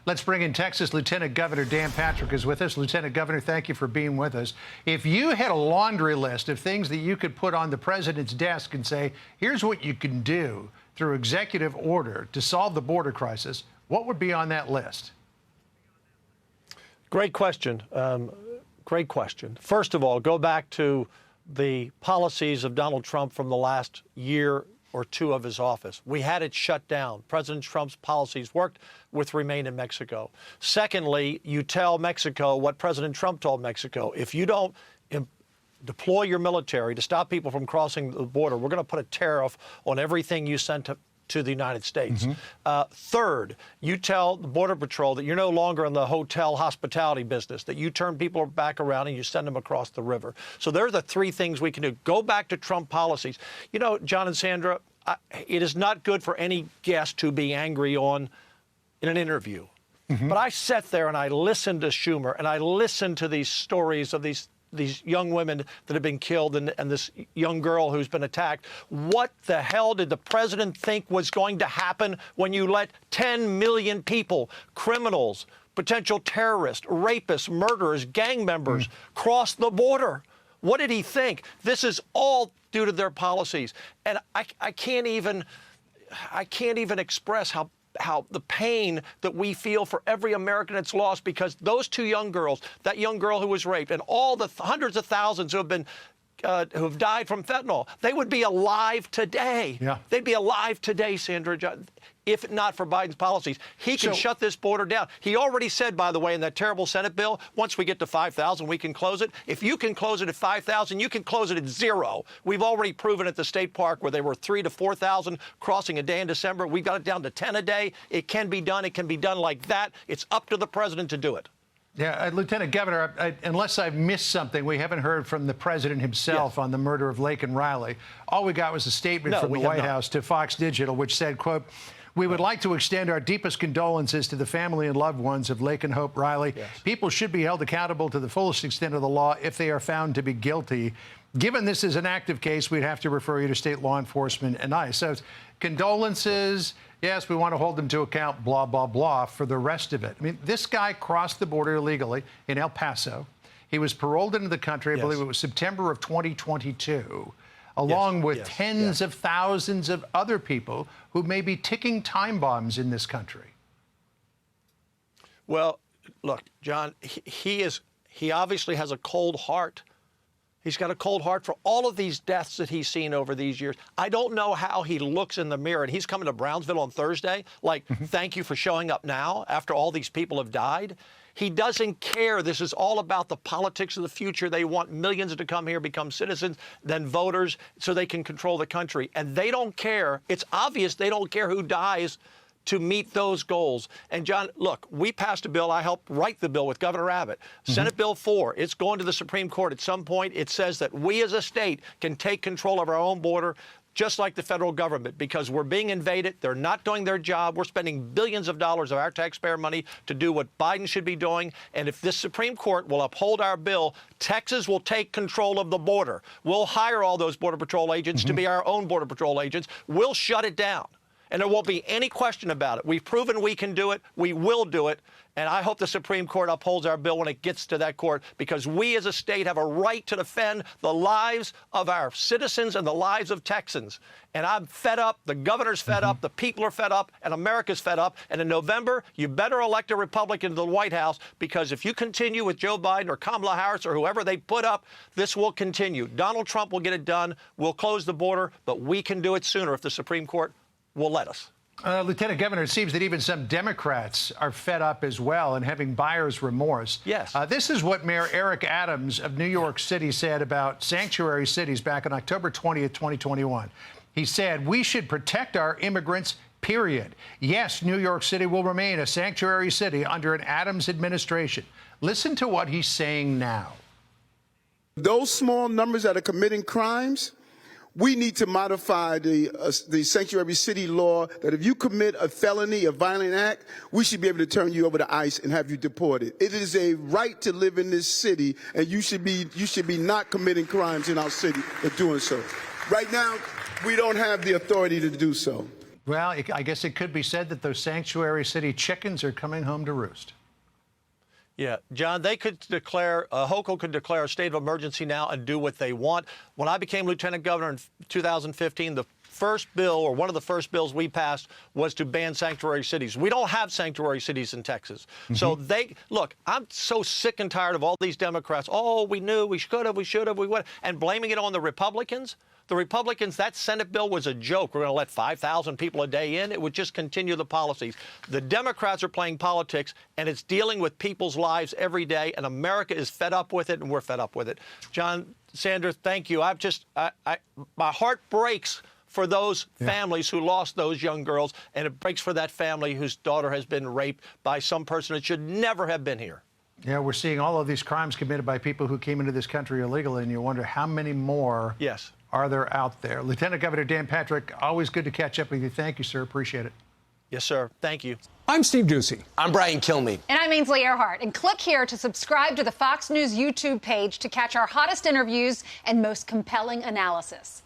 Let's bring in Texas Lieutenant Governor Dan Patrick is with us. Lieutenant Governor, thank you for being with us. If you had a laundry list of things that you could put on the president's desk and say, here's what you can do through executive order to solve the border crisis, what would be on that list? Great question. Great question. First of all, go back to the policies of Donald Trump from the last year or two of his office. We had it shut down. President Trump's policies worked with Remain in Mexico. Secondly, you tell Mexico what President Trump told Mexico. If you don't deploy your military to stop people from crossing the border, we're going to put a tariff on everything you send to the United States. Third, you tell the Border Patrol that you're no longer in the hotel hospitality business, that you turn people back around and you send them across the river. So there are the three things we can do. Go back to Trump policies. You know, John and Sandra, it is not good for any guest to be angry in an interview. But I sat there and I listened to Schumer and I listened to these stories of these young women that have been killed and this young girl who's been attacked. What the hell did the president think was going to happen when you let 10 million people, criminals, potential terrorists, rapists, murderers, gang members cross the border? What did he think? This is all due to their policies. And I can't even express how the pain that we feel for every American that's lost, because those two young girls, that young girl who was raped, and all the hundreds of thousands who have died from fentanyl, they would be alive today. Yeah. They'd be alive today, Sandra, if not for Biden's policies. He can shut this border down. He already said, by the way, in that terrible Senate bill, once we get to 5,000, we can close it. If you can close it at 5,000, you can close it at 0. We've already proven at the state park where they were 3,000 to 4,000 crossing a day in December. We got it down to 10 a day. It can be done. It can be done like that. It's up to the president to do it. Yeah, Lieutenant Governor, unless I've missed something, we haven't heard from the president himself on the murder of Laken Riley. All we got was a statement from the White House to Fox Digital, which said, quote, "We would like to extend our deepest condolences to the family and loved ones of Laken Hope Riley. People should be held accountable to the fullest extent of the law if they are found to be guilty. Given this is an active case, we'd have to refer you to state law enforcement and ICE." So condolences, yes, we want to hold them to account, blah, blah, blah, for the rest of it. I mean, this guy crossed the border illegally in El Paso. He was paroled into the country, I believe it was September of 2022. Along with tens of thousands of other people who may be ticking time bombs in this country. Well, look, John, he obviously has a cold heart. He's got a cold heart for all of these deaths that he's seen over these years. I don't know how he looks in the mirror, and he's coming to Brownsville on Thursday, like, thank you for showing up now after all these people have died. He doesn't care. This is all about the politics of the future. They want millions to come here, become citizens, then voters, so they can control the country. And they don't care. It's obvious they don't care who dies to meet those goals. And, John, look, we passed a bill. I helped write the bill with Governor Abbott. Senate Bill 4. It's going to the Supreme Court at some point. It says that we as a state can take control of our own border, just like the federal government, because we're being invaded. They're not doing their job. We're spending billions of dollars of our taxpayer money to do what Biden should be doing. And if this Supreme Court will uphold our bill, Texas will take control of the border. We'll hire all those Border Patrol agents to be our own Border Patrol agents. We'll shut it down. And there won't be any question about it. We've proven we can do it. We will do it. And I hope the Supreme Court upholds our bill when it gets to that court, because we as a state have a right to defend the lives of our citizens and the lives of Texans. And I'm fed up. The governor's fed up. The people are fed up. And America's fed up. And in November, you better elect a Republican to the White House, because if you continue with Joe Biden or Kamala Harris or whoever they put up, this will continue. Donald Trump will get it done. We'll close the border. But we can do it sooner if the Supreme Court will let us. Lieutenant Governor, it seems that even some Democrats are fed up as well and having buyer's remorse. Yes. This is what Mayor Eric Adams of New York City said about sanctuary cities back on October 20th, 2021. He said, "We should protect our immigrants, period. Yes, New York City will remain a sanctuary city under an Adams administration." Listen to what he's saying now. Those small numbers that are committing crimes, we need to modify the sanctuary city law that if you commit a felony, a violent act, we should be able to turn you over to ICE and have you deported. It is a right to live in this city, and you should be not committing crimes in our city for doing so. Right now, we don't have the authority to do so. Well, I guess it could be said that those sanctuary city chickens are coming home to roost. Yeah, John, they could declare, Hochul could declare a state of emergency now and do what they want. When I became lieutenant governor in 2015, the first bill, or one of the first bills we passed, was to ban sanctuary cities. We don't have sanctuary cities in Texas. So look, I'm so sick and tired of all these Democrats. Oh, we knew, we could have, we should have, we would, and blaming it on the Republicans. The Republicans, that Senate bill was a joke. We're going to let 5,000 people a day in. It would just continue the policies. The Democrats are playing politics, and it's dealing with people's lives every day, and America is fed up with it, and we're fed up with it. John, Sandra, thank you. My heart breaks for those families who lost those young girls, and it breaks for that family whose daughter has been raped by some person that should never have been here. Yeah, we're seeing all of these crimes committed by people who came into this country illegally, and you wonder how many more are there out there. Lieutenant Governor Dan Patrick, always good to catch up with you. Thank you, sir. Appreciate it. Yes, sir. Thank you. I'm Steve Ducey. I'm Brian Kilmeade. And I'm Ainsley Earhart. And click here to subscribe to the Fox News YouTube page to catch our hottest interviews and most compelling analysis.